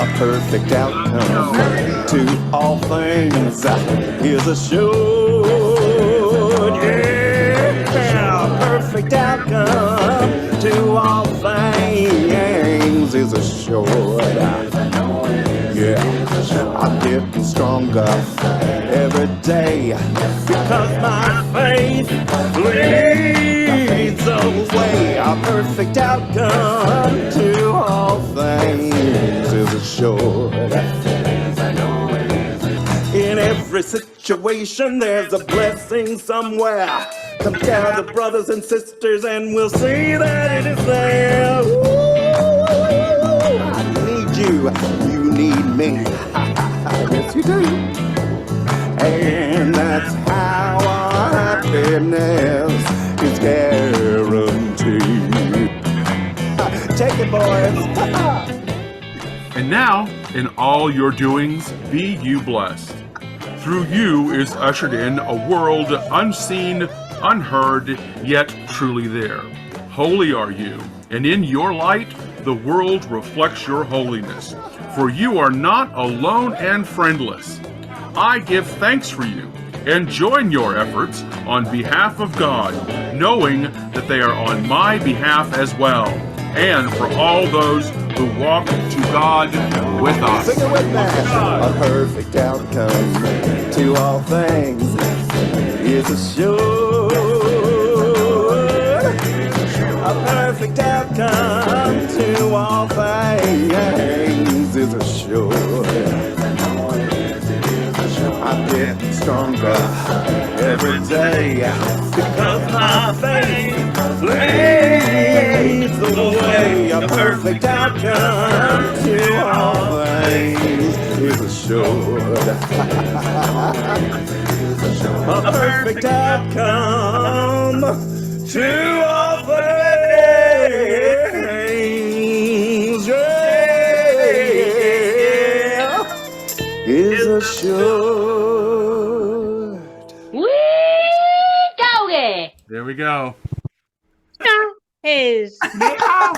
A perfect outcome to all things is assured. Yeah, a perfect outcome to all things is assured. Yeah, I'm getting stronger every day because my faith leads the way. A perfect outcome to all things is assured. In every situation, there's a blessing somewhere. Come gather, brothers and sisters, and we'll see that it is there. Ooh, I need you, you need me. Yes, you do. And that's how our happiness is guaranteed. Take it, boys. And now, in all your doings, be you blessed. Through you is ushered in a world unseen, unheard, yet truly there. Holy are you, and in your light, the world reflects your holiness. For you are not alone and friendless. I give thanks for you and join your efforts on behalf of God, knowing that they are on my behalf as well, and for all those who walk to God with us. Sing it with me. A perfect outcome to all things is assured. A perfect outcome to all things is assured. I'm getting stronger every day because my faith leads the way. A perfect outcome to all things is assured. A perfect outcome to all things, yeah, is assured. Wee doggy. There we go. Is Meow.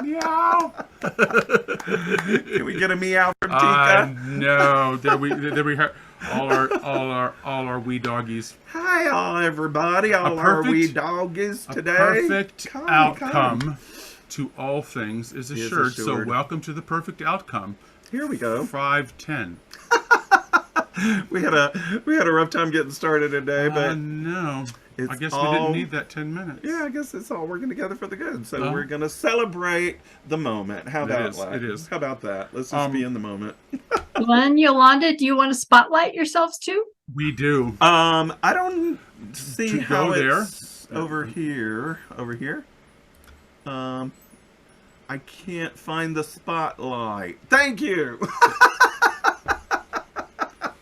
Meow. Can we get a meow from Tika? No. There we have all our wee doggies. Hi, all everybody, all our wee doggies today. A perfect outcome to all things is assured. So welcome to the perfect outcome. Here we go. 5:10. We had a rough time getting started today, but no. I guess we didn't need that 10 minutes. Yeah, I guess it's all working together for the good. So we're gonna celebrate the moment. How about that? It is. How about that? Let's just be in the moment. Glen, Yolanda, do you want to spotlight yourselves too? We do. I don't see to how go it's there. Over here. I can't find the spotlight. Thank you.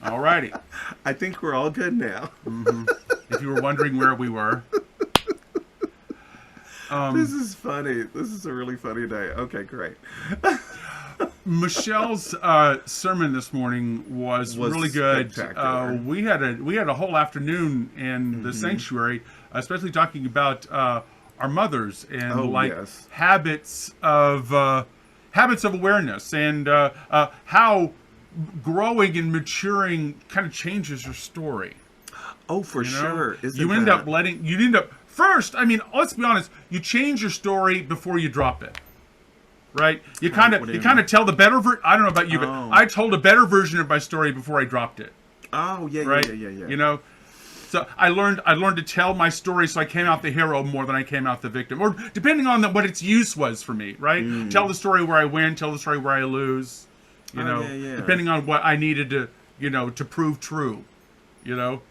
Alrighty. I think we're all good now. Mm-hmm. If you were wondering where we were. This is funny. This is a really funny day. Okay, great. Michelle's sermon this morning was really good. We had a whole afternoon in the sanctuary, especially talking about our mothers and habits of awareness and how growing and maturing kind of changes your story. Oh, for sure. You end up first, I mean, let's be honest, you change your story before you drop it. Right? You kind of tell the better I don't know about you, but I told a better version of my story before I dropped it. Oh, yeah, right? Yeah. You know? So I learned to tell my story so I came out the hero more than I came out the victim. Or depending on what its use was for me, right? Tell the story where I win, tell the story where I lose. You know, depending on what I needed to, to prove true. You know?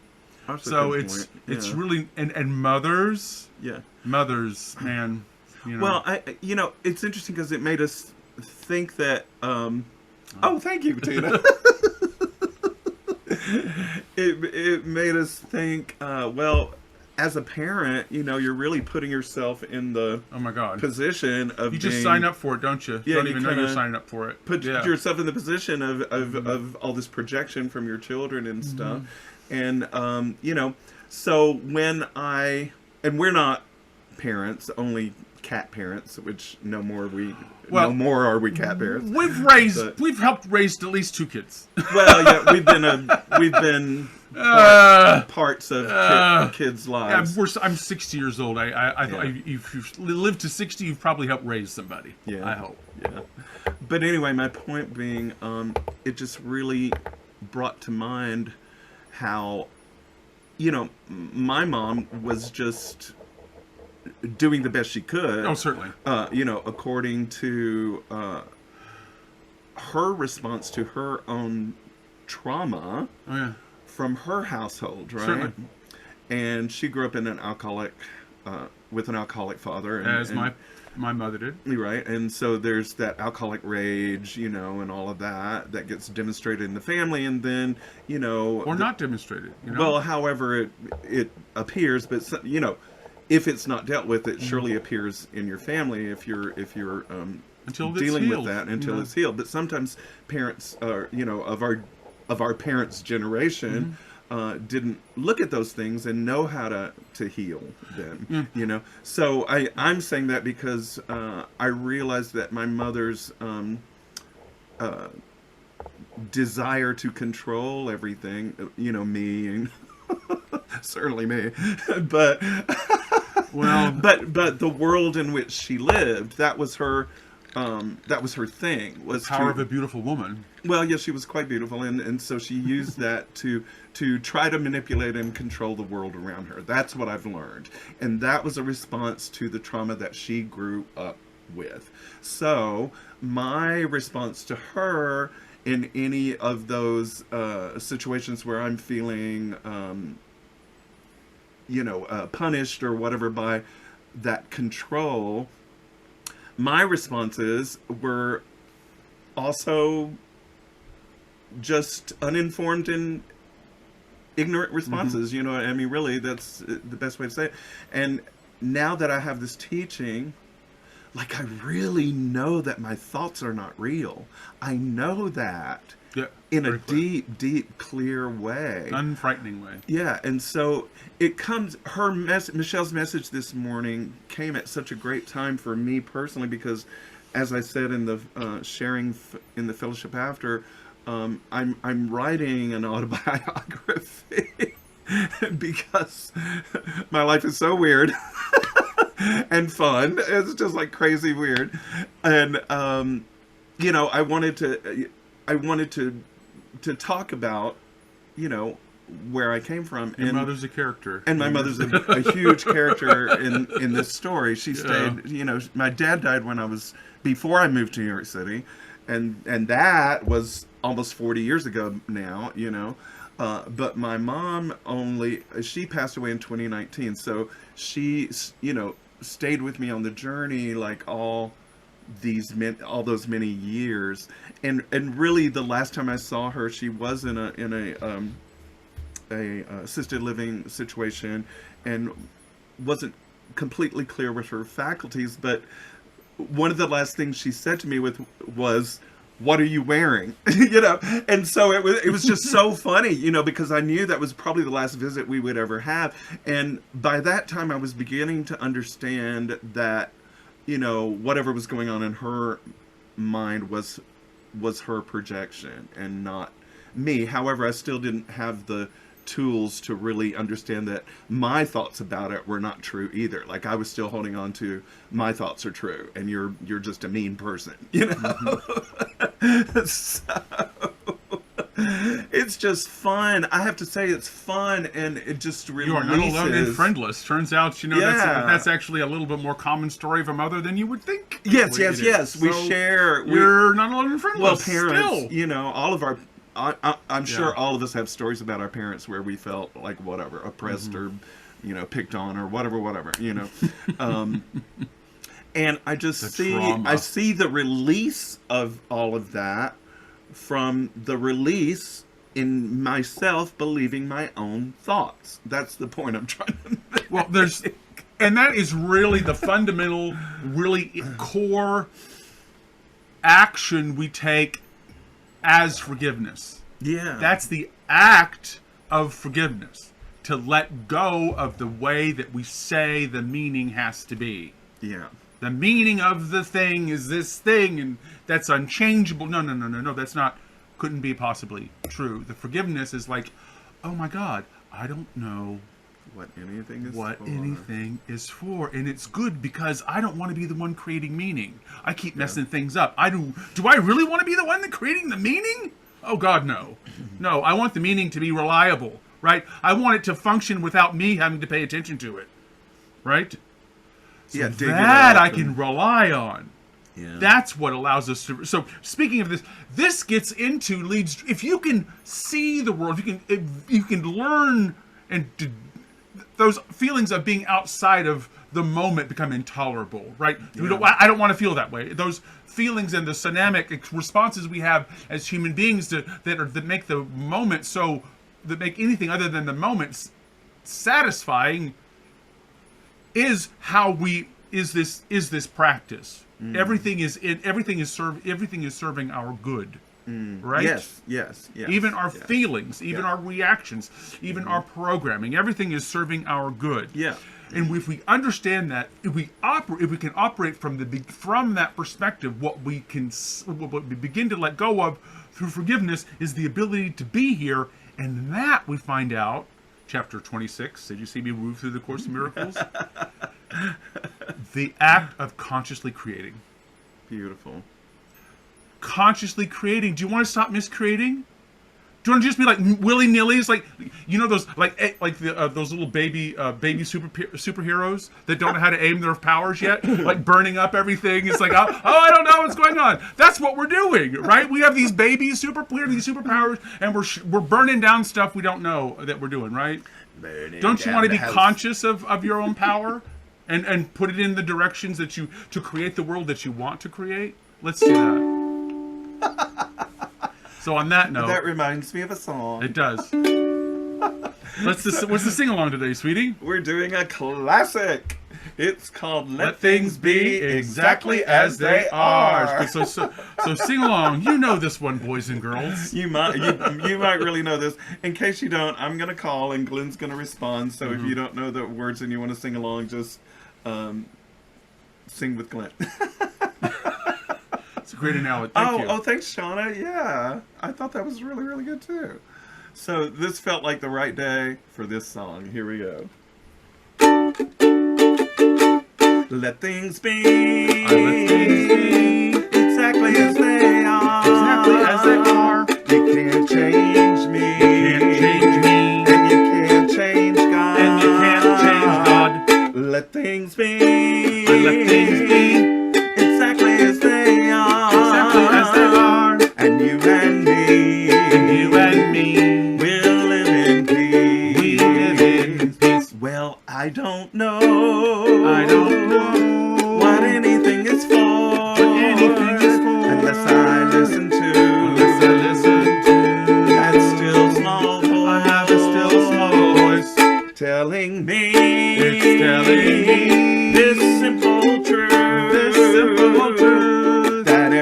So it's really and mothers. Yeah. Mothers, man. Well, it's interesting because it made us think that. Oh, thank you, Tina. it made us think. Well, as a parent, you're really putting yourself in the position of you just sign up for it, don't you? Yeah, don't even know you're signing up for it. Put yourself in the position of all this projection from your children and stuff, and so when we're not parents, only cat parents, which no more are we cat parents. We've helped raise at least 2 kids. Well, yeah, we've been parts of kids' lives. Yeah, I'm 60 years old. If you've lived to 60, you've probably helped raise somebody. Yeah, I hope. Yeah. But anyway, my point being, it just really brought to mind how, my mom was just doing the best she could. Oh, certainly. According to her response to her own trauma from her household, right? Certainly. And she grew up in an alcoholic, with an alcoholic father. As my mother did. Right. And so there's that alcoholic rage, and all of that gets demonstrated in the family. And then, Or not demonstrated, Well, however it appears, but, if it's not dealt with, it surely appears in your family if you're until dealing with that until it's healed. But sometimes parents are, of our parents' generation, didn't look at those things and know how to heal them, So I'm saying that because I realized that my mother's desire to control everything, me and certainly me, but but the world in which she lived, that was her thing. Was the power of a beautiful woman. Well, yes, she was quite beautiful, and so she used that to try to manipulate and control the world around her. That's what I've learned, and that was a response to the trauma that she grew up with. So my response to her in any of those situations where I'm feeling punished or whatever by that control, my responses were also just uninformed and ignorant responses. Really, that's the best way to say it. And now that I have this teaching, I really know that my thoughts are not real. I know that in a deep, clear way. Unfrightening way. Yeah, and so it comes, Michelle's message this morning came at such a great time for me personally, because as I said in the sharing in the fellowship after, I'm writing an autobiography because my life is so weird and fun. It's just crazy weird. And, I wanted to talk about, where I came from. Your mother's a character. And my mother's a huge character in this story. She stayed, my dad died before I moved to New York City. And that was almost 40 years ago now, but my mom she passed away in 2019. So she, stayed with me on the journey, all those many years. And really the last time I saw her, she was in a assisted living situation and wasn't completely clear with her faculties, but one of the last things she said to me was, "What are you wearing?" And so it was just so funny, because I knew that was probably the last visit we would ever have. And by that time I was beginning to understand that, whatever was going on in her mind was her projection and not me. However, I still didn't have the tools to really understand that my thoughts about it were not true either. I was still holding on to my thoughts are true and you're just a mean person, So it's just fun. I have to say it's fun, and it just releases. You are not alone and friendless. Turns out, that's actually a little bit more common story of a mother than you would think. Yes. We share. You're not alone and friendless. Well, parents, still. All of our. I'm sure all of us have stories about our parents where we felt oppressed or, picked on or whatever. And I just see the release of all of that from the release in myself believing my own thoughts. That's the point I'm trying to make. Well, and that is really the fundamental, really core action we take as forgiveness. Yeah. That's the act of forgiveness. To let go of the way that we say the meaning has to be. Yeah. the meaning of the thing is this thing, and that's unchangeable. No. That's not, couldn't be possibly true. The forgiveness is like, oh my God, I don't know what anything is for, and it's good because I don't want to be the one creating meaning. I keep messing things up. Do I really want to be the one that creating the meaning? Oh God, no. No, I want the meaning to be reliable, right? I want it to function without me having to pay attention to it, right? So that I can rely on. Yeah. That's what allows us to. So speaking of this, this gets into leads. If you can see the world, if you can learn, and those feelings of being outside of the moment become intolerable, right? Yeah. I don't want to feel that way. Those feelings and the dynamic responses we have as human beings that make the moment that make anything other than the moment satisfying is this practice. Everything is serving our good. Right? Yes. Even our feelings, even our reactions, even our programming, everything is serving our good. Yeah. And if we understand that, if we can operate from that perspective, what we begin to let go of through forgiveness is the ability to be here, and that we find out. Chapter 26. Did you see me move through the Course in Miracles? The act of consciously creating. Beautiful. Consciously creating. Do you want to stop miscreating? Do you want to just be like willy-nilly? It's like, you know, those those little baby superheroes that don't know how to aim their powers yet, like burning up everything. It's like, oh, I don't know what's going on. That's what we're doing, right? We have these these superpowers, and we're burning down stuff we don't know that we're doing, right? Don't you want to be conscious of your own power, and put it in the directions to create the world that you want to create? Let's do that. So on that note, that reminds me of a song. It does. What's the sing along today, sweetie? We're doing a classic. It's called "Let Things Be Exactly as They Are." So sing along. You know this one, boys and girls. You might really know this. In case you don't, I'm gonna call and Glen's gonna respond. So if you don't know the words and you want to sing along, just sing with Glen. It's a great analogy. Thank you. Oh, thanks, Shauna. Yeah, I thought that was really, really good too. So this felt like the right day for this song. Here we go. Let things be. Let things be exactly as they are. Exactly as they are. You can't change me. You can't change me. And you can't change God. And you can't change God. Let things be. Let things be. Exactly as they are. Exactly as they are. And you and me. And you and me. We'll live in peace. We live in peace. Well, I don't know. What anything is for. Unless I listen to. That still small voice. I have a still small voice. Telling me. It's telling me. This simple truth. That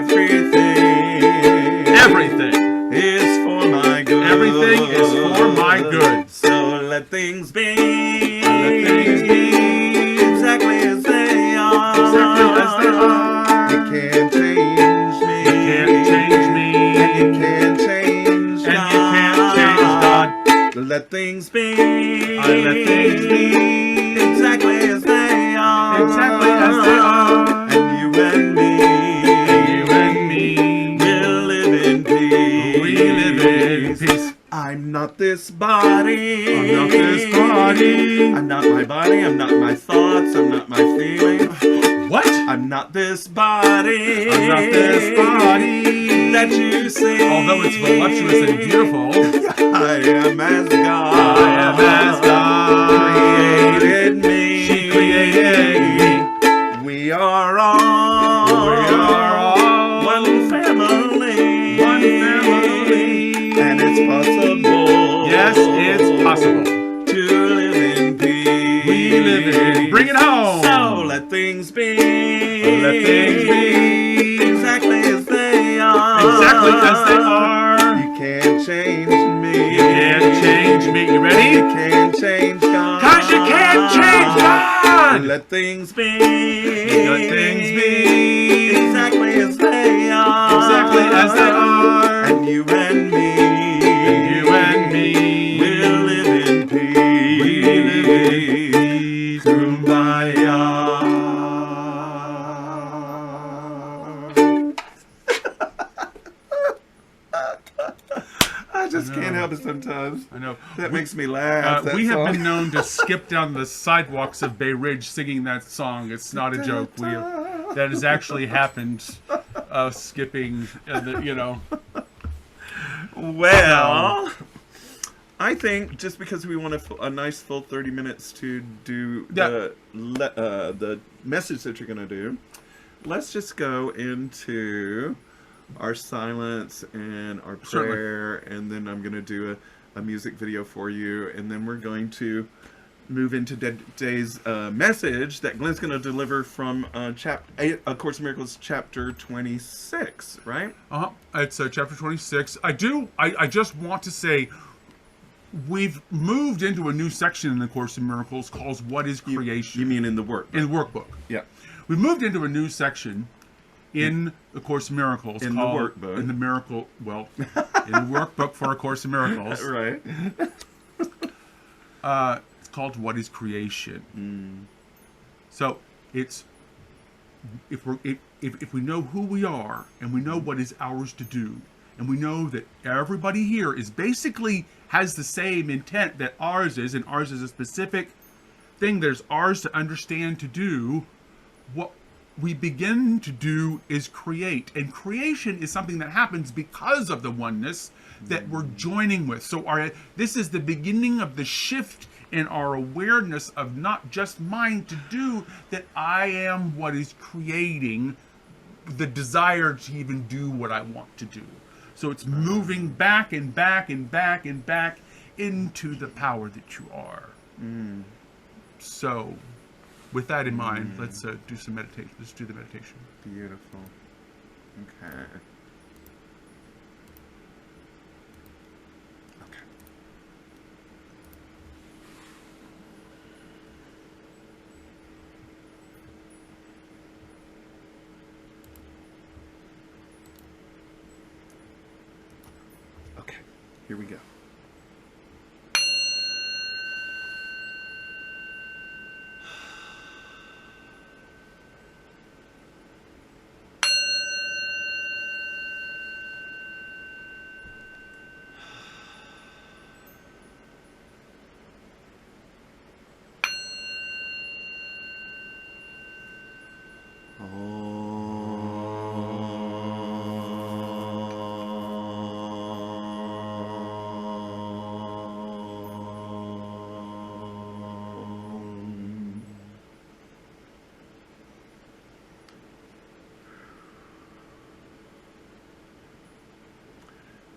everything is for my good. Everything is for my good. So let things be. Let things be exactly as they are. Exactly as they are. You can't change me. You can't change me. And you can't change and God. you can't change God. Let things be. Let things be exactly as they are. Exactly as they are. And you and me. And you and me. We'll live in peace. We live in peace. I'm not this body. I'm not this body. I'm not my body. I'm not my thoughts. I'm not my feelings. What? I'm not this body. I'm not this body that you see. Although it's voluptuous and beautiful, I am as God. I am as God created me. She created me. We are all one family. One family. And it's possible. Yes, it's possible to live in peace. We live in. Bring it home. So let things be. Let things be exactly as they are. Exactly as they are. You can't change me. You can't change me. You ready? You can't change God. 'Cause you can't change God. And let things be. Let things be exactly as they are. exactly as they are. And you and me. And you and me will live in peace. Kumbaya. I just can't help it sometimes. I know. That makes me laugh. We have been known to skip down the sidewalks of Bay Ridge singing that song. It's not a joke. That has actually happened. Skipping, Well, I think just because we want a nice full 30 minutes to do the message that you're going to do, let's just go into our silence and our prayer, and then I'm going to do a music video for you, and then we're going to move into today's message that Glen's going to deliver from A Course in Miracles, chapter 26, right? It's chapter 26. I just want to say we've moved into a new section in the Course in Miracles called What is Creation? You mean in the workbook? In the workbook. Yeah. We've moved into a new section in the Course in Miracles in called, the workbook. In the workbook for A Course in Miracles. Right. It's called What is Creation? So it's if we know who we are and we know what is ours to do, and we know that everybody here is basically has the same intent that ours is, and ours is a specific thing that is ours to understand to do, what we begin to do is create. And creation is something that happens because of the oneness that we're joining with. So this is the beginning of the shift in our awareness of not just mine to do, that I am what is creating the desire to even do what I want to do. So it's moving back and back and back and back into the power that you are. So with that in mind, let's do some meditation. Let's do the meditation. Beautiful. Okay. Okay, here we go.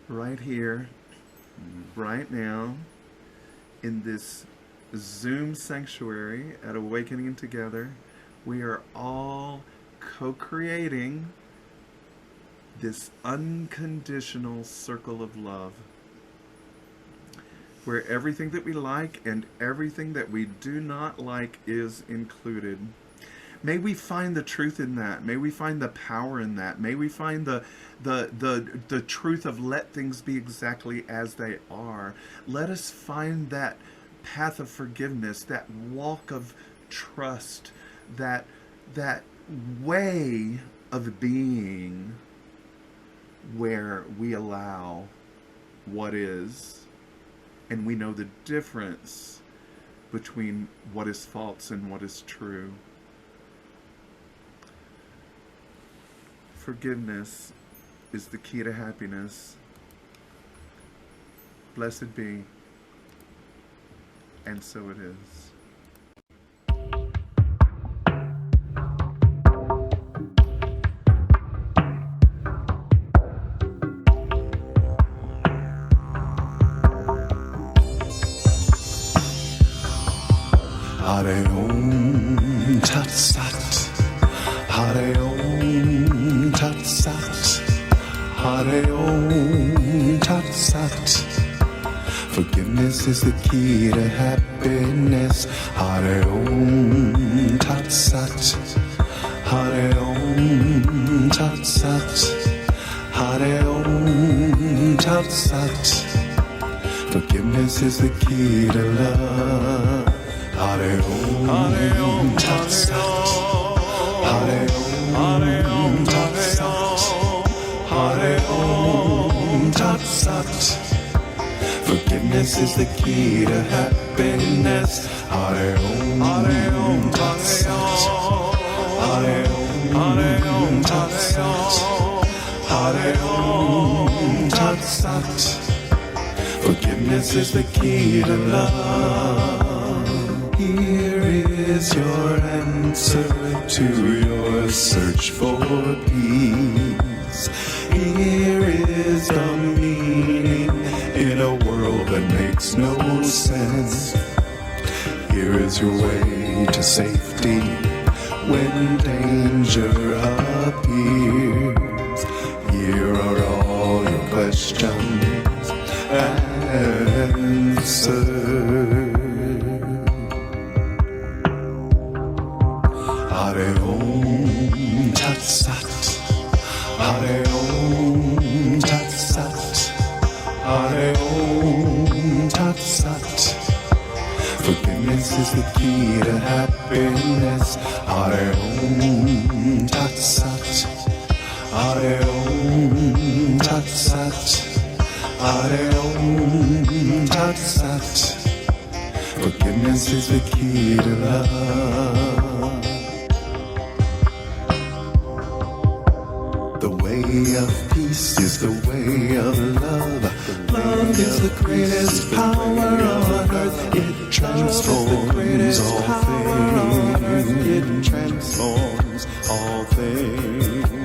Right here, right now, in this Zoom sanctuary at Awakening Together, we are all co-creating this unconditional circle of love, where everything that we like and everything that we do not like is included. May we find the truth in that. May we find the power in that. May we find the truth of let things be exactly as they are. Let us find that path of forgiveness, that walk of trust, that way of being where we allow what is, and we know the difference between what is false and what is true. Forgiveness is the key to happiness. Blessed be. And so it is. Hare Om Tat Sat. Hare Om Tat Sat. Hare Om Tat Sat. Forgiveness is the key to happiness. happiness. Hare Om Tat Sat. Hare Om Tat Sat. Hare Om Tat Sat. Forgiveness is the key to love. Hare Om Tat Sat. Hare Om Tat Sat. Hare Om Tat Sat. Forgiveness is the key to happiness. Hare Om Tat Sat. Hare Om Tat Sat. Hare Om Tat Sat. Forgiveness is the key to love. Here is your answer to your search for peace. Here is the meaning in a world that makes no sense. Here is your way to safety when danger appears. Here are all your questions answered. Hare Om Tat Sat. Hare Om Tat Sat. Hare Om Tat Sat. Forgiveness is the key to happiness. Hare Om Tat Sat. Hare Om Tat Sat. Hare Om Tat Sat. Forgiveness is the key to love. The way of peace is the way of love. Love is the greatest power on earth. It transforms all things. It transforms all things.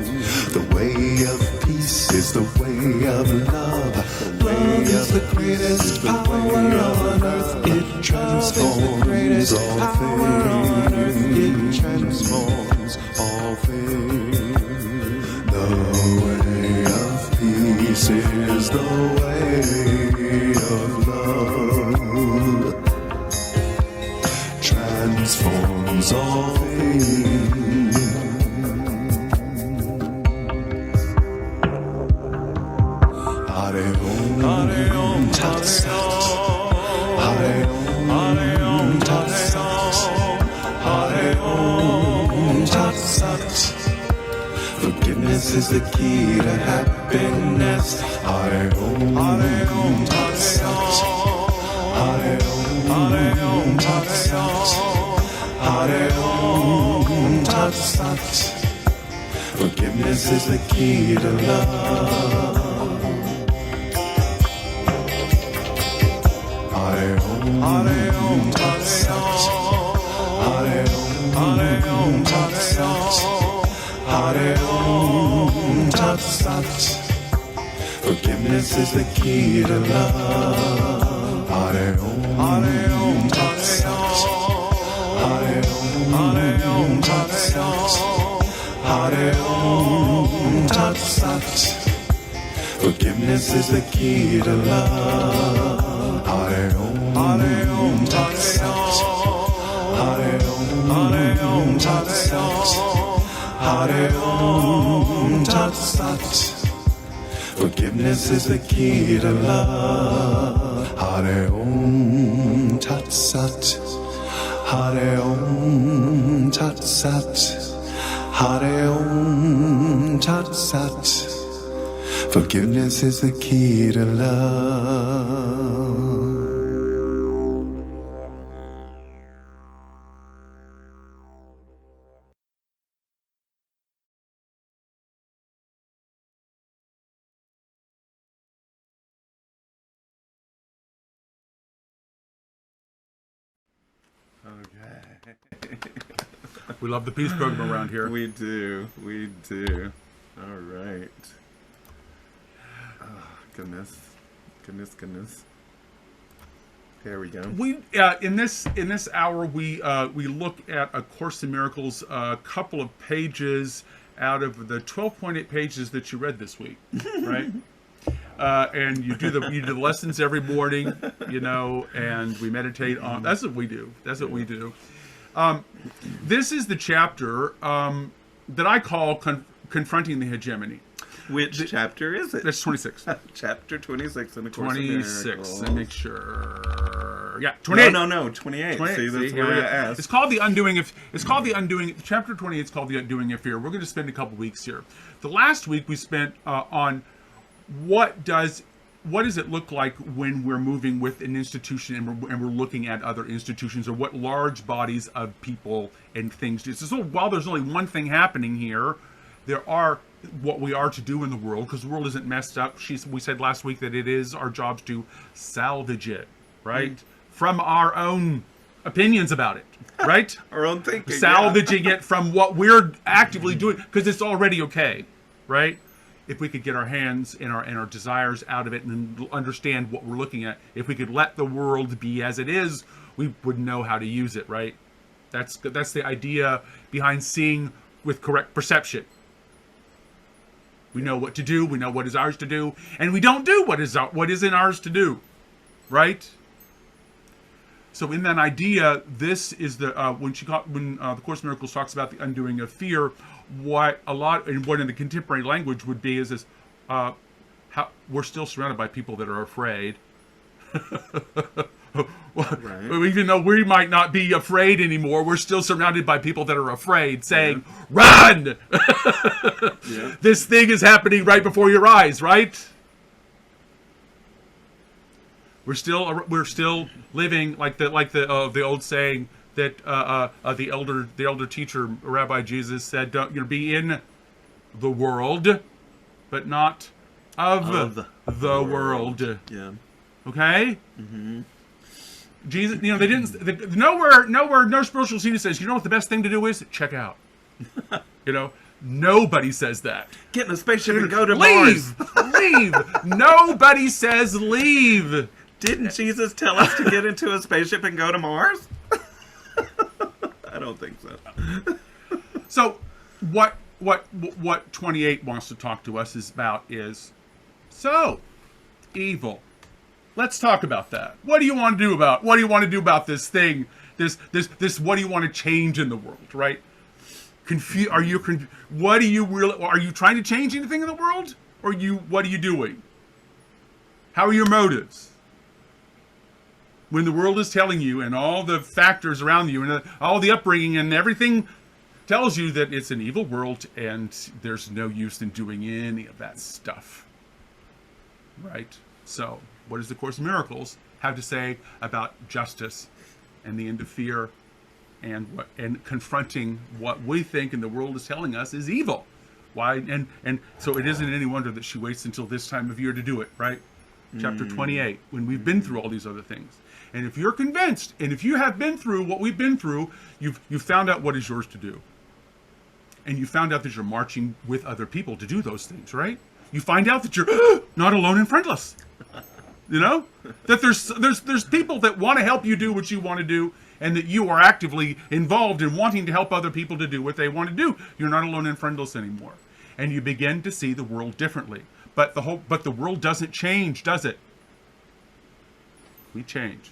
The way of peace is the way of love. Love is the greatest power on earth. It transforms all things. It transforms all things. The way of peace is the way of love. Transforms all things. Hare Om Tat Sat. Hare Om Tat Sat. Hare Om Tat Sat. Forgiveness is the key to happiness. Hare Om Tat Sat. Hare Om Tat Sat. Hare Om Tat Sat. Forgiveness is the key to love. Hare Om Tat Sat. Hare Om Tat Sat. Hare Om Tat Sat. Forgiveness is the key to love. Hare Om Tat Sat. Hare Om Tat Sat. Hare Om Tat Sat. Forgiveness is the key to love. Hare Om Tat Sat. Hare Om Tat Sat. Hare Om Tat Sat. Forgiveness is the key to love. Hare Om Tat Sat. Hare Om Tat Sat. Hare Om Tat Sat. Forgiveness is the key to love. Okay. We love the peace program around here. We do. We do. All right. Oh, goodness. Goodness. There we go. We in this hour we look at A Course in Miracles, a couple of pages out of the 12.8 pages that you read this week, right? and you do the lessons every morning, and we meditate on. That's what we do. This is the chapter that I call confronting the hegemony. Which chapter is it? That's 26. Chapter 26 in the Course of 26. Miracles. Let me make sure. Yeah, 28. No, 28. 28. See, that's See, why I here asked. It's called the undoing of. It's called the undoing. Chapter 28 is called the undoing of fear. We're going to spend a couple weeks here. The last week we spent on what does it look like when we're moving with an institution and we're looking at other institutions, or what large bodies of people and things do. So while there's only one thing happening here, there are what we are to do in the world, because the world isn't messed up. We said last week that it is our jobs to salvage it, right? From our own opinions about it, right? Our own thinking. Salvaging it from what we're actively doing, because it's already okay, right? If we could get our hands and our desires out of it and understand what we're looking at, if we could let the world be as it is, we would know how to use it, right? That's the idea behind seeing with correct perception. We know what to do. We know what is ours to do, and we don't do what isn't ours to do, right? So in that idea, this is the when the Course in Miracles talks about the undoing of fear, what in the contemporary language would be is this: how we're still surrounded by people that are afraid. Right. Even though we might not be afraid anymore, we're still surrounded by people that are afraid, saying, "Run! Yeah. This thing is happening right before your eyes." Right? We're still living like the old saying that the elder teacher Rabbi Jesus said, "Don't be in the world, but not of the world." Yeah. Okay. Mm-hmm. Jesus, they didn't. Nowhere, no spiritual leader says, what the best thing to do is? Check out. Nobody says that. Get in a spaceship and go to Mars. Leave. Nobody says leave. Didn't Jesus tell us to get into a spaceship and go to Mars? I don't think so. So, what 28 wants to talk to us about is evil. Let's talk about that. What do you want to do about this thing? This what do you want to change in the world, right? Are you trying to change anything in the world? Or what are you doing? How are your motives? When the world is telling you, and all the factors around you, and all the upbringing and everything tells you that it's an evil world and there's no use in doing any of that stuff. Right? So, what does the Course in Miracles have to say about justice and the end of fear and confronting what we think and the world is telling us is evil? Why? And so it isn't any wonder that she waits until this time of year to do it, right? Chapter 28, when we've been through all these other things. And if you're convinced, and if you have been through what we've been through, you've found out what is yours to do. And you found out that you're marching with other people to do those things, right? You find out that you're not alone and friendless. That there's people that want to help you do what you want to do, and that you are actively involved in wanting to help other people to do what they want to do. You're not alone and friendless anymore. And you begin to see the world differently. But the world doesn't change, does it? We change.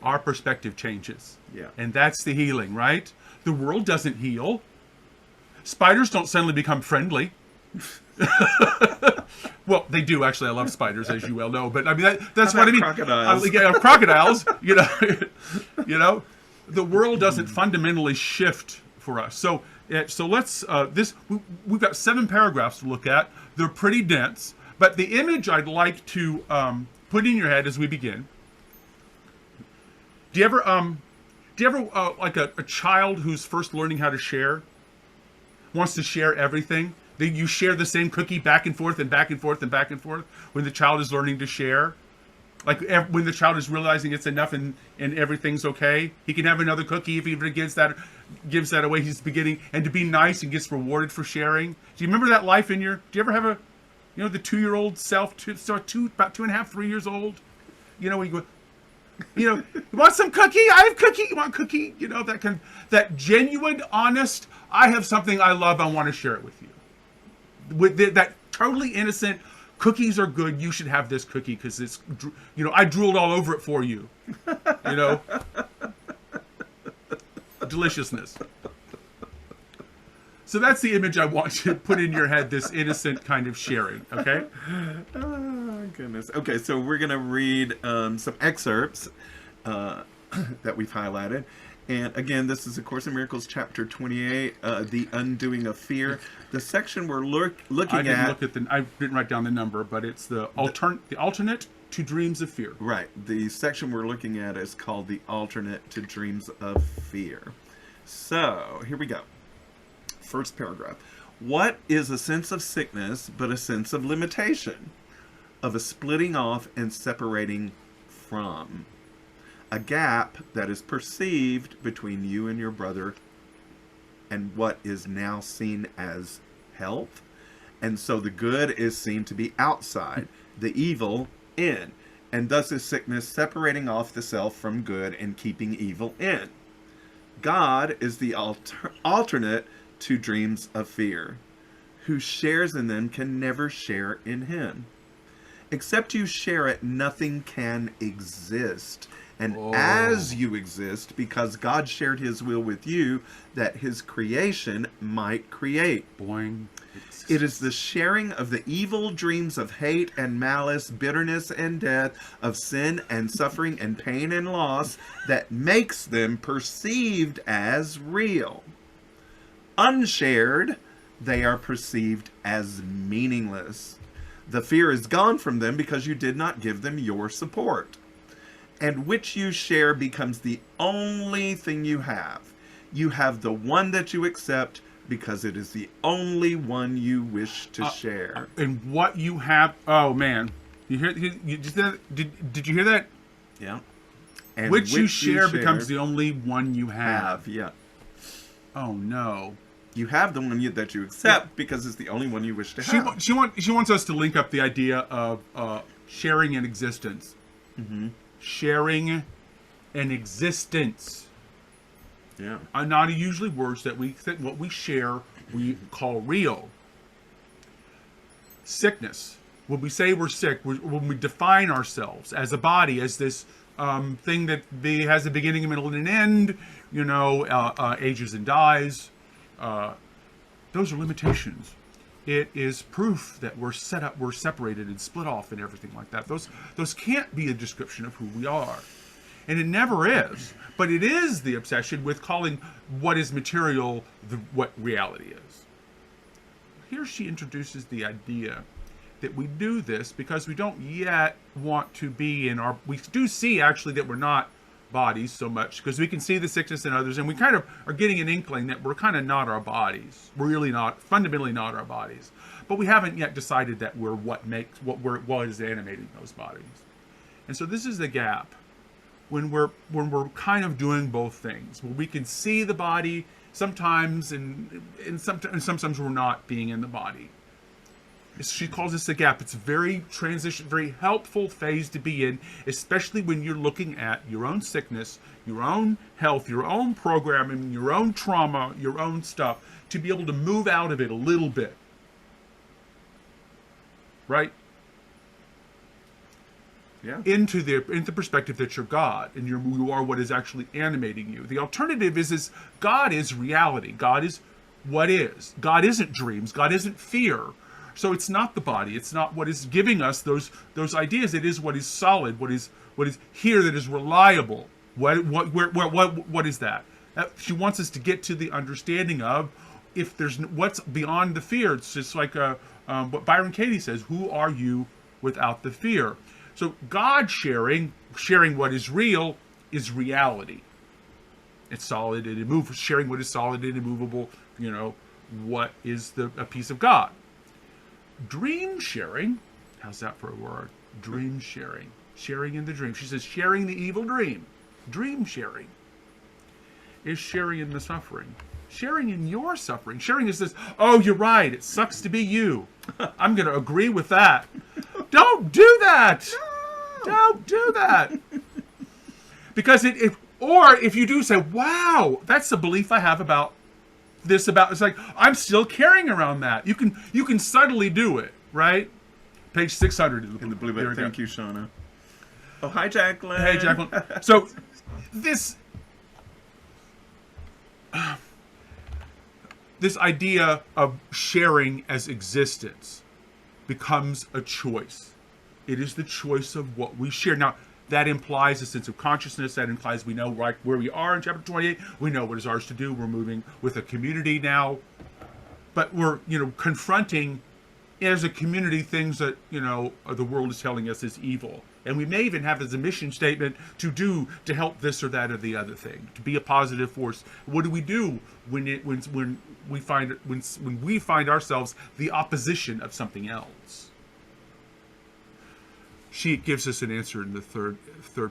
Our perspective changes. Yeah. And that's the healing, right? The world doesn't heal. Spiders don't suddenly become friendly. Well, they do actually. I love spiders, as you well know. But I mean, that's what I mean. Crocodiles. Crocodiles. The world doesn't fundamentally shift for us. So let's we've got 7 paragraphs to look at. They're pretty dense, but the image I'd like to put in your head as we begin. Do you ever like a child who's first learning how to share, wants to share everything? You share the same cookie back and forth and back and forth and back and forth when the child is learning to share. Like when the child is realizing it's enough and everything's okay, he can have another cookie if he gives that away. He's beginning, and to be nice and gets rewarded for sharing. Do you remember that life do you ever have the 2-year-old self, about 2.5, 3 years old? When you go, you want some cookie? I have cookie. You want cookie? That genuine, honest, I have something I love, I want to share it with you. With that totally innocent, cookies are good. You should have this cookie because it's, I drooled all over it for you. Deliciousness. So that's the image I want to put in your head, this innocent kind of sharing, okay? Oh, goodness. Okay, so we're going to read some excerpts that we've highlighted. And again, this is A Course in Miracles, chapter 28, The Undoing of Fear. The section we're looking at... I didn't write down the number, but it's the alternate to Dreams of Fear. Right. The section we're looking at is called The Alternate to Dreams of Fear. So, here we go. First paragraph. What is a sense of sickness but a sense of limitation, of a splitting off and separating from? A gap that is perceived between you and your brother and what is now seen as health. And so the good is seen to be outside, the evil in. And thus is sickness separating off the self from good and keeping evil in. God is the alternate to dreams of fear. Who shares in them can never share in him. Except you share it, nothing can exist. And as you exist, because God shared his will with you, that his creation might create. Boing. It is the sharing of the evil dreams of hate and malice, bitterness and death, of sin and suffering and pain and loss that makes them perceived as real. Unshared, they are perceived as meaningless. The fear is gone from them because you did not give them your support. And which you share becomes the only thing you have. You have the one that you accept because it is the only one you wish to share. And what you have... Oh, man. You hear? Did you hear that? Yeah. And which you share becomes the only one you have. Yeah. Oh, no. You have the one that you accept because it's the only one you wish to have. She wants us to link up the idea of sharing an existence. Mm-hmm. Sharing an existence. Yeah. Are not usually words that what we share we call real. Sickness. When we say we're sick, when we define ourselves as a body, as this thing that has a beginning, a middle, and an end, ages and dies. Those are limitations. It is proof that we're separated and split off and everything like that. Those can't be a description of who we are. And it never is. But it is the obsession with calling what is material what reality is. Here she introduces the idea that we do this because we don't yet want to be we do see actually that we're not bodies so much because we can see the sickness in others and we kind of are getting an inkling that we're kind of not our bodies. We're really not, fundamentally not our bodies. But we haven't yet decided that we're what is animating those bodies. And so this is the gap when we're kind of doing both things. Where we can see the body sometimes and sometimes we're not being in the body. She calls this a gap. It's a very helpful phase to be in, especially when you're looking at your own sickness, your own health, your own programming, your own trauma, your own stuff, to be able to move out of it a little bit. Right? Yeah. Into the perspective that you're God and you are what is actually animating you. The alternative is God is reality. God is what is. God isn't dreams. God isn't fear. So it's not the body. It's not what is giving us those ideas. It is what is solid. What is here that is reliable. What is that? She wants us to get to the understanding of if there's what's beyond the fear. It's just like what Byron Katie says. Who are you without the fear? So God sharing what is real is reality. It's solid and immovable. Sharing what is solid and immovable. What is a piece of God. Dream sharing, how's that for a word? Dream sharing. Sharing in the dream. She says sharing the evil dream. Dream sharing is sharing in the suffering. Sharing in your suffering. Sharing is this, oh, you're right, it sucks to be you. I'm going to agree with that. Don't do that. No. Don't do that. Because if you do say, wow, that's the belief I have about it's like I'm still carrying around that. You can subtly do it, right? Page 600 In the blue There book. we go. Thank you, Shauna. Oh, hi, Jacqueline. Hey, Jacqueline. So, this idea of sharing as existence becomes a choice. It is the choice of what we share. Now, that implies a sense of consciousness. That implies we know right where we are in chapter 28. We know what is ours to do. We're moving with a community now. But we're, confronting as a community things that, the world is telling us is evil. And we may even have as a mission statement to help this or that or the other thing, to be a positive force. What do we do when we find ourselves the opposition of something else? She gives us an answer in the third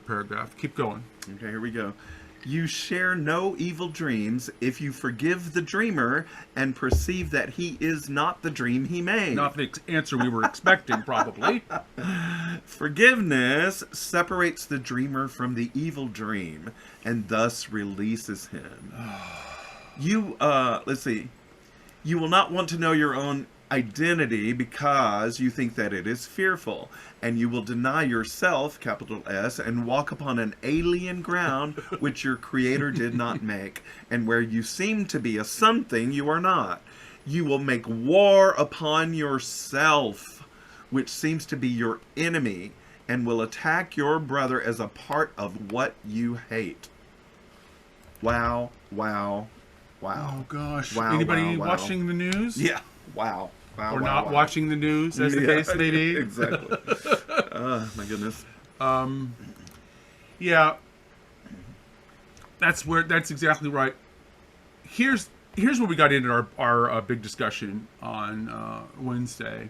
paragraph. Keep going. Okay, here we go. You share no evil dreams if you forgive the dreamer and perceive that he is not the dream he made. Not the answer we were expecting, probably. Forgiveness separates the dreamer from the evil dream and thus releases him. Let's see. You will not want to know your own identity because you think that it is fearful, and you will deny yourself, capital S, and walk upon an alien ground which your creator did not make, and where you seem to be a something you are not. You will make war upon yourself, which seems to be your enemy, and will attack your brother as a part of what you hate. Wow, wow, wow. Oh, gosh. Wow, Anybody wow, wow. watching the news? Yeah, wow. Wow, Or wow, not wow. watching the news, as the case may be? Exactly. My goodness. Yeah. That's exactly right. Here's where we got into our big discussion on Wednesday.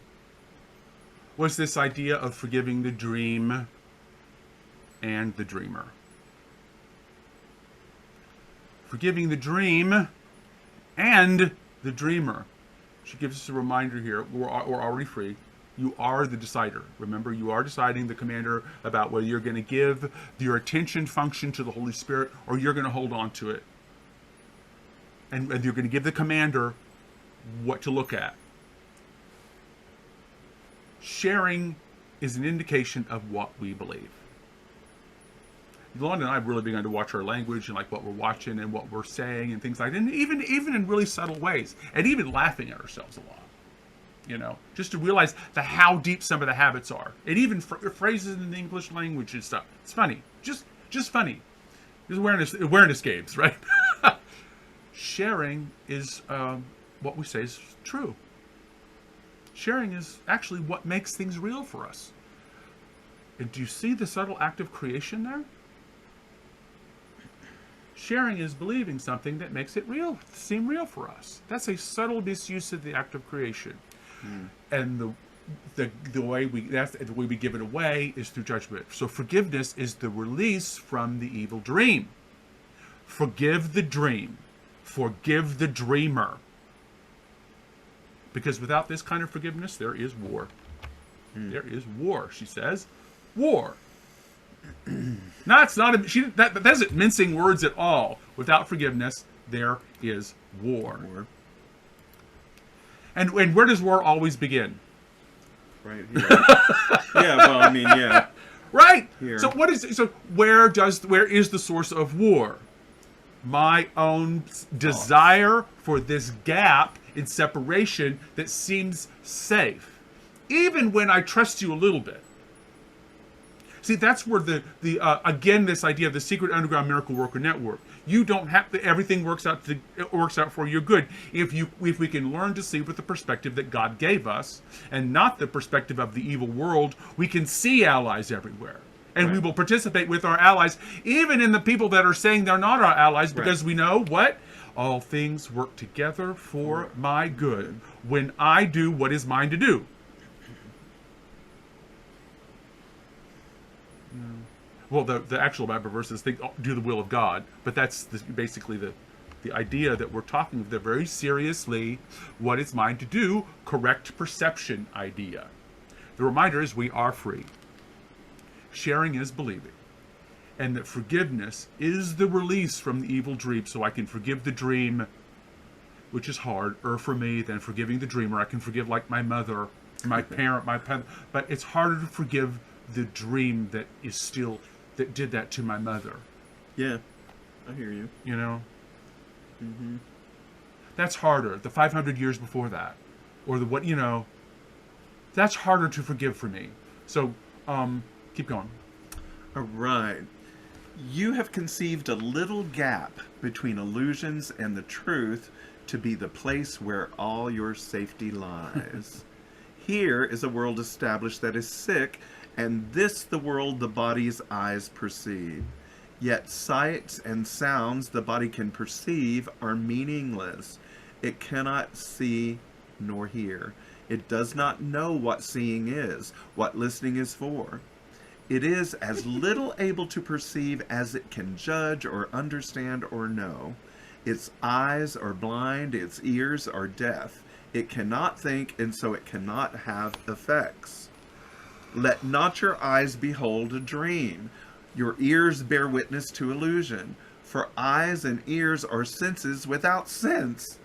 Was this idea of forgiving the dream and the dreamer. Forgiving the dream and the dreamer. She gives us a reminder here. We're already free. You are the decider. Remember, you are deciding, the commander, about whether you're going to give your attention function to the Holy Spirit or you're going to hold on to it. And you're going to give the commander what to look at. Sharing is an indication of what we believe. Yolanda and I have really begun to watch our language and like what we're watching and what we're saying and things like that, and even in really subtle ways, and even laughing at ourselves a lot. You know, just to realize how deep some of the habits are, and even phrases in the English language and stuff. It's funny, just funny. There's awareness games, right? Sharing is what we say is true. Sharing is actually what makes things real for us. And do you see the subtle act of creation there? Sharing is believing something that makes it real, seem real for us. That's a subtle misuse of the act of creation. And the way we give it away is through judgment. So forgiveness is the release from the evil dream. Forgive the dream. Forgive the dreamer. Because without this kind of forgiveness, there is war. There is war, she says. War. That isn't mincing words at all. Without forgiveness, there is war. And where does war always begin? Right here. Yeah, well, I mean, yeah. Right. Here. So where is the source of war? My own desire for this gap in separation that seems safe, even when I trust you a little bit. See, that's where again, this idea of the secret underground miracle worker network. You don't have to, everything works out for your good if we can learn to see with the perspective that God gave us and not the perspective of the evil world. We can see allies everywhere, and we will participate with our allies, even in the people that are saying they're not our allies, because we know what? All things work together for my good when I do what is mine to do. Well, the actual Bible verses do the will of God, but that's basically the idea that we're talking about very seriously, what it's mine to do, correct perception idea. The reminder is we are free. Sharing is believing. And that forgiveness is the release from the evil dream, so I can forgive the dream, which is harder for me than forgiving the dreamer. I can forgive like my mother. my parent, but it's harder to forgive the dream that did that to my mother. Yeah, I hear you. You know? That's harder. The 500 years before that. Or that's harder to forgive for me. So, keep going. All right. You have conceived a little gap between illusions and the truth to be the place where all your safety lies. Here is a world established that is sick, and this the world the body's eyes perceive. Yet sights and sounds the body can perceive are meaningless. It cannot see nor hear. It does not know what seeing is, what listening is for. It is as little able to perceive as it can judge or understand or know. Its eyes are blind, its ears are deaf. It cannot think, and so it cannot have effects. Let not your eyes behold a dream. Your ears bear witness to illusion. For eyes and ears are senses without sense.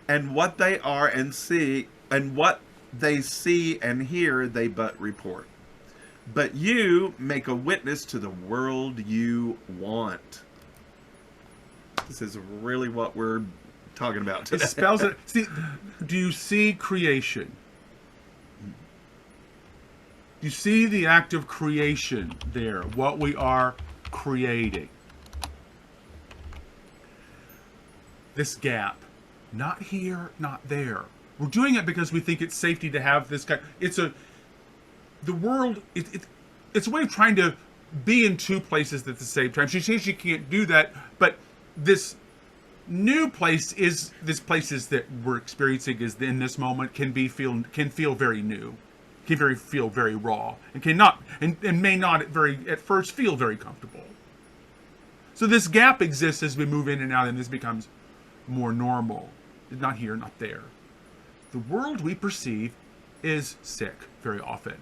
And what they are and see, and what they see and hear, they but report. But you make a witness to the world you want. This is really what we're talking about today. It spells it. See, do you see creation? Do you see the act of creation there? What we are creating. This gap. Not here, not there. We're doing it because we think it's safety to have this guy. It's a way of trying to be in two places at the same time. She says she can't do that, but this new place is that we're experiencing is in this moment can feel very new, feel very raw, and may not at first feel very comfortable. So this gap exists as we move in and out, and this becomes more normal. Not here, not there. The world we perceive is sick very often.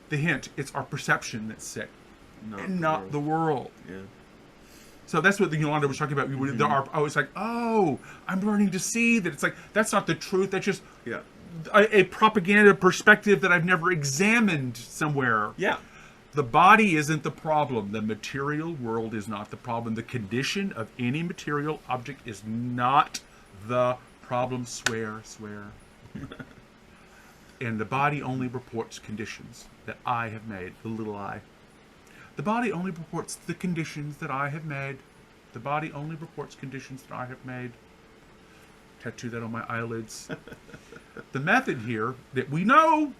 The hint, it's our perception that's sick, not the world. Yeah. So that's what Yolanda was talking about. I was like, oh, I'm learning to see that it's like, that's not the truth. That's just a propaganda perspective that I've never examined somewhere. Yeah. The body isn't the problem. The material world is not the problem. The condition of any material object is not the problem. Swear. And the body only reports conditions that I have made, the little I. The body only reports the conditions that I have made. The body only reports conditions that I have made. Tattoo that on my eyelids. The method here that we know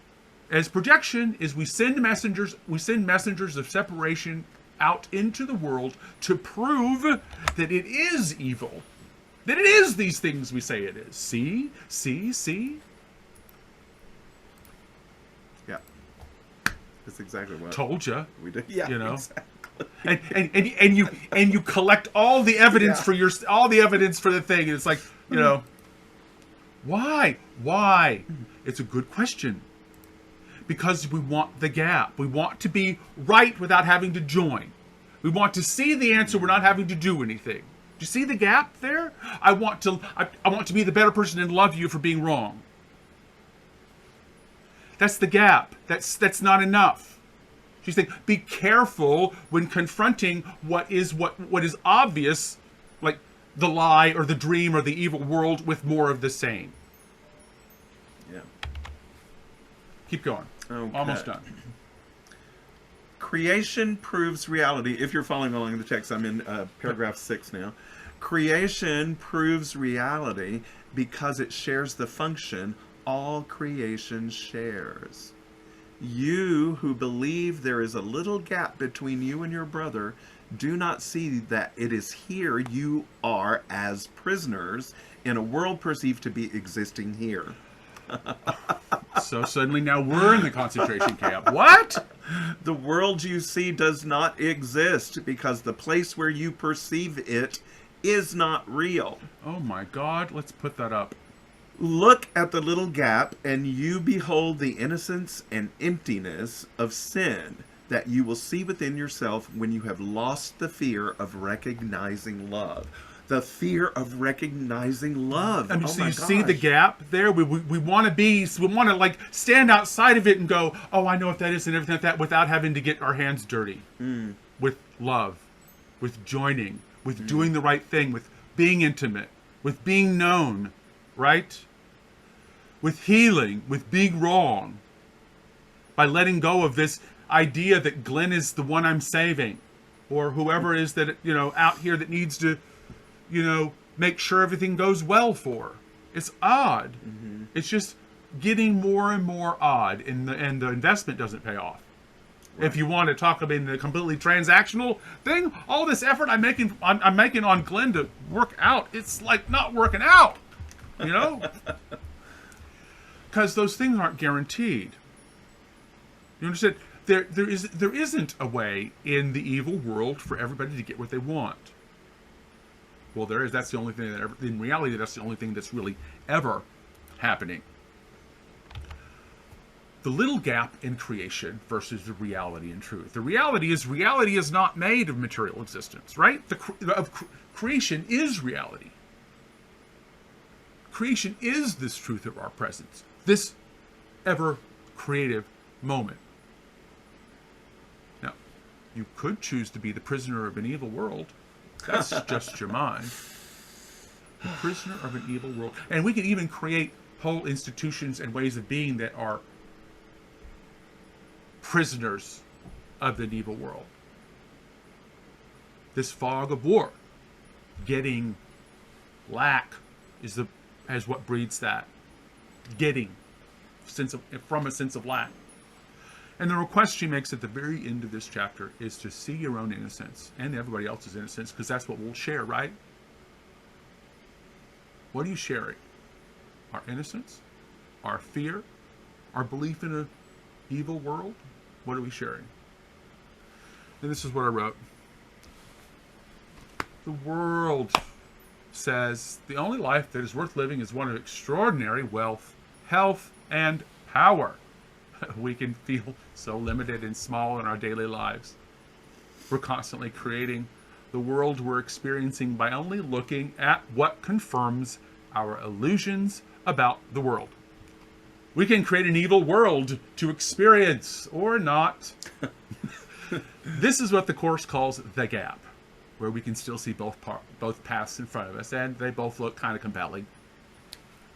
as projection is we send messengers of separation out into the world to prove that it is evil. That it is these things we say it is. See? Yeah. That's exactly what told you. we did. Yeah, Exactly. And you collect all the evidence for the thing, and it's like, why? It's a good question. Because we want the gap. We want to be right without having to join. We want to see the answer without having to do anything. Do you see the gap there? I want to be the better person and love you for being wrong. That's the gap. That's not enough. She's saying, be careful when confronting what is obvious, like the lie or the dream or the evil world, with more of the same. Yeah. Keep going. Okay. Almost done. Creation proves reality. If you're following along in the text, I'm in paragraph 6 now. Creation proves reality because it shares the function all creation shares. You who believe there is a little gap between you and your brother do not see that it is here you are as prisoners in a world perceived to be existing here. So suddenly now we're in the concentration camp. What? The world you see does not exist because the place where you perceive it is not real. Oh my God, let's put that up. Look at the little gap and you behold the innocence and emptiness of sin that you will see within yourself when you have lost the fear of recognizing love. the fear of recognizing love. I mean, Oh so my you see the gosh. gap there. We want to like stand outside of it and go, oh, I know what that is and everything like that, without having to get our hands dirty with love, with joining, with doing the right thing, with being intimate, with being known, right? With healing, with being wrong, by letting go of this idea that Glen is the one I'm saving, or whoever is that, you know, out here that needs to, you know, make sure everything goes well for. It's odd. It's just getting more and more odd, and the investment doesn't pay off. Right. If you want to talk about the completely transactional thing, all this effort I'm making on Glen to work out, it's like not working out, you know, because those things aren't guaranteed. You understand? There isn't a way in the evil world for everybody to get what they want. Well, there is. That's the only thing that ever, in reality, that's the only thing that's really ever happening. The little gap in creation versus the reality and truth. The reality is not made of material existence, right? Creation is reality. Creation is this truth of our presence, this ever creative moment. Now, you could choose to be the prisoner of an evil world. That's just your mind. The prisoner of an evil world. And we can even create whole institutions and ways of being that are prisoners of the evil world. This fog of war, getting, lack, is what breeds that. Getting, from a sense of lack. And the request she makes at the very end of this chapter is to see your own innocence and everybody else's innocence, because that's what we'll share, right? What are you sharing? Our innocence? Our fear? Our belief in an evil world? What are we sharing? And this is what I wrote. The world says the only life that is worth living is one of extraordinary wealth, health, and power. We can feel so limited and small in our daily lives. We're constantly creating the world we're experiencing by only looking at what confirms our illusions about the world. We can create an evil world to experience or not. This is what the Course calls the gap, where we can still see both paths in front of us, and they both look kind of compelling.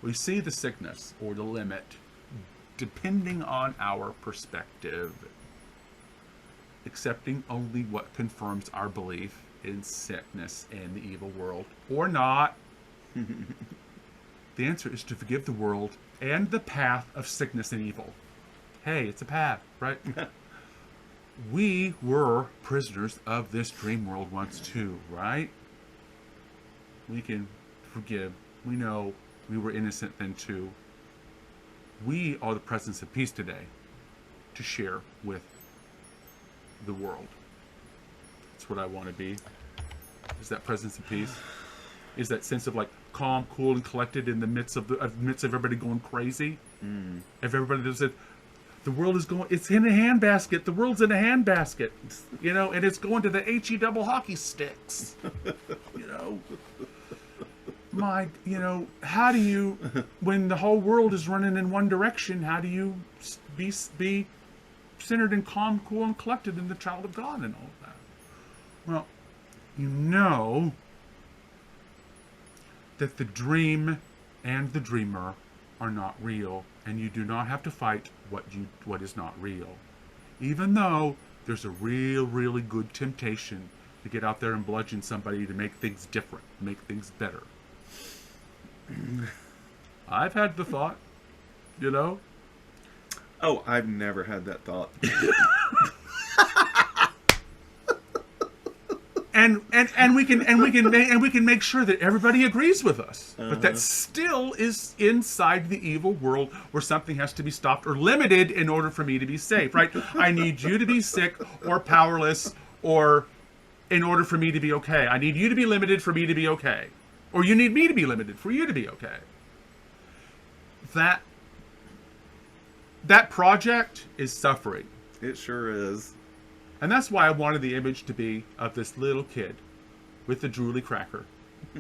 We see the sickness or the limit, depending on our perspective, accepting only what confirms our belief in sickness and the evil world, or not. The answer is to forgive the world and the path of sickness and evil. Hey, it's a path, right? We were prisoners of this dream world once too, right? We can forgive. We know we were innocent then too. We are the presence of peace today to share with the world. That's what I want to be. Is that presence of peace? Is that sense of like calm, cool, and collected in the midst of everybody going crazy? If everybody does it, the world is going. It's in a handbasket. The world's in a handbasket, you know, and it's going to the HE double hockey sticks. You know, how do you, when the whole world is running in one direction, how do you be centered and calm, cool, and collected in the child of God and all of that? Well, you know that the dream and the dreamer are not real, and you do not have to fight what is not real. Even though there's a really good temptation to get out there and bludgeon somebody to make things different, make things better. I've had the thought, you know. Oh, I've never had that thought. And we can make sure that everybody agrees with us. But that still is inside the evil world where something has to be stopped or limited in order for me to be safe, right? I need you to be sick or powerless, or in order for me to be okay. I need you to be limited for me to be okay. Or you need me to be limited for you to be okay. That project is suffering. It sure is. And that's why I wanted the image to be of this little kid with the drooly cracker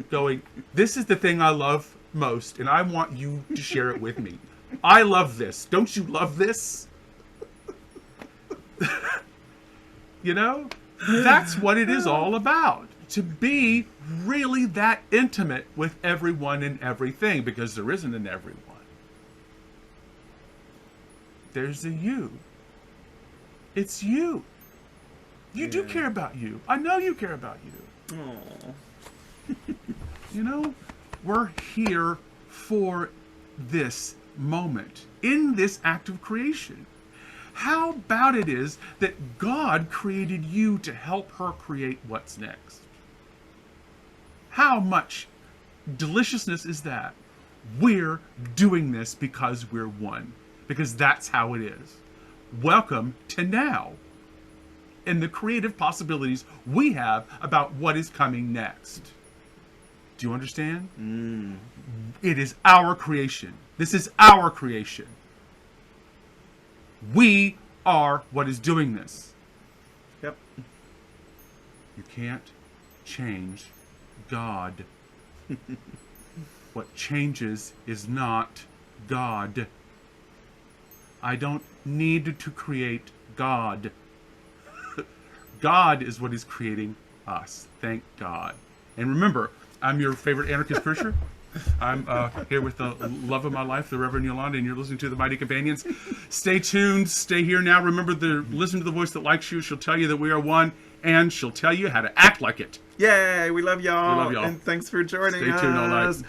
going, this is the thing I love most, and I want you to share it with me. I love this. Don't you love this? You know? That's what it is all about. To be really that intimate with everyone and everything, because there isn't an everyone. There's a you. It's you. You do care about you. I know you care about you. Aw. You know, we're here for this moment, in this act of creation. How about it is that God created you to help her create what's next? How much deliciousness is that? We're doing this because we're one. Because that's how it is. Welcome to now. And the creative possibilities we have about what is coming next. Do you understand? It is our creation. This is our creation. We are what is doing this. Yep. You can't change God. What changes is not God. I don't need to create God. God is what is creating us. Thank God. And remember, I'm your favorite anarchist preacher. I'm here with the love of my life, the Reverend Yolanda, and you're listening to The Mighty Companions. Stay tuned. Stay here now. Remember, listen to the voice that likes you. She'll tell you that we are one, and she'll tell you how to act like it. Yay, we love y'all. We love y'all. And thanks for joining us. Stay tuned all night.